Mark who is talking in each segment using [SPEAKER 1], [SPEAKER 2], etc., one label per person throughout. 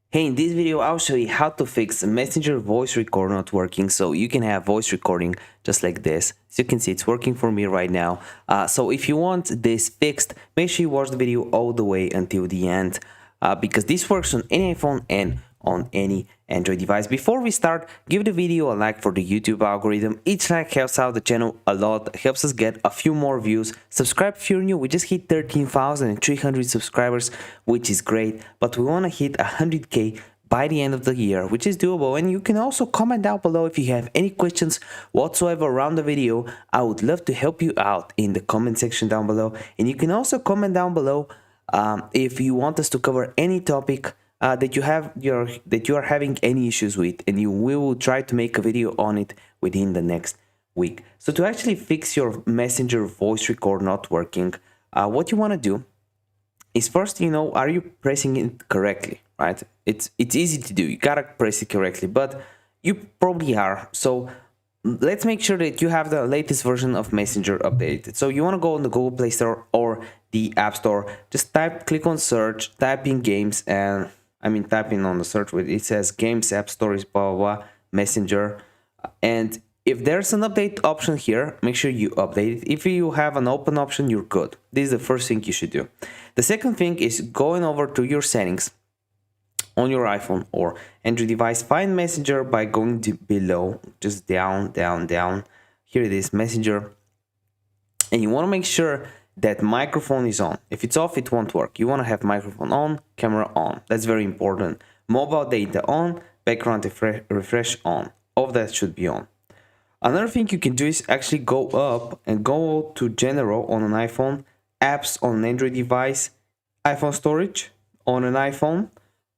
[SPEAKER 1] Hey, in this video, I'll show you how to fix Messenger voice recorder not working so you can have voice recording just like this. As you can see, it's working for me right now. So if you want this fixed, make sure you watch the video all the way until the end because this works on any iPhone and on any Android device. Before we start, give the video a like for the YouTube algorithm. Each like helps out the channel a lot, helps us get a few more views. Subscribe if you're new. We just hit 13,300 subscribers, which is great, but we want to hit 100k by the end of the year, which is doable. And you can also comment down below if you have any questions whatsoever around the video. I would love to help you out in the comment section down below. And you can also comment down below if you want us to cover any topic that you are having any issues with, and we will try to make a video on it within the next week. So to actually fix your Messenger voice record not working, what you want to do is first, are you pressing it correctly, right? It's easy to do. You gotta press it correctly, but you probably are. So let's make sure that you have the latest version of Messenger updated. So you want to go on the Google Play Store or the App Store. Just click on search, type in games, and type in on the search where it says games, app stories, blah, blah, blah, Messenger. And if there's an update option here, make sure you update it. If you have an open option, you're good. This is the first thing you should do. The second thing is going over to your settings on your iPhone or Android device. Find Messenger by going to below, just down, down, down. Here it is, Messenger. And you want to make sure that microphone is on. If it's off, it won't work. You want to have microphone on, camera on. That's very important. Mobile data on, background refresh on. All of that should be on. Another thing you can do is actually go up and go to general on an iPhone, apps on an Android device, iPhone storage on an iPhone,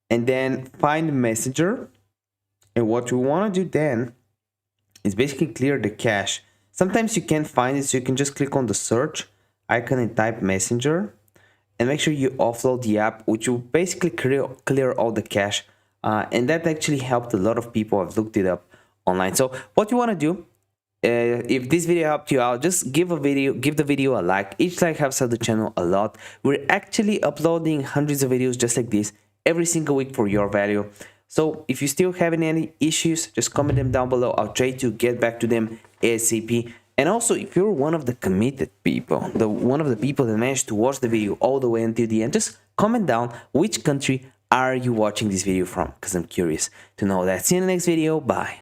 [SPEAKER 1] and then find Messenger. And what you want to do then is basically clear the cache. Sometimes you can't find it, so you can just click on the search icon and type Messenger, and make sure you offload the app, which will basically clear all the cache, and that actually helped a lot of people. I've looked it up online. So what you want to do, if this video helped you out, just give the video a like. Each like helps out the channel a lot. We're actually uploading hundreds of videos just like this every single week for your value. So if you still having any issues, just comment them down below. I'll try to get back to them ASAP. And also, if you're one of the committed people, one of the people that managed to watch the video all the way until the end, just comment down which country are you watching this video from, because I'm curious to know that. See you in the next video. Bye.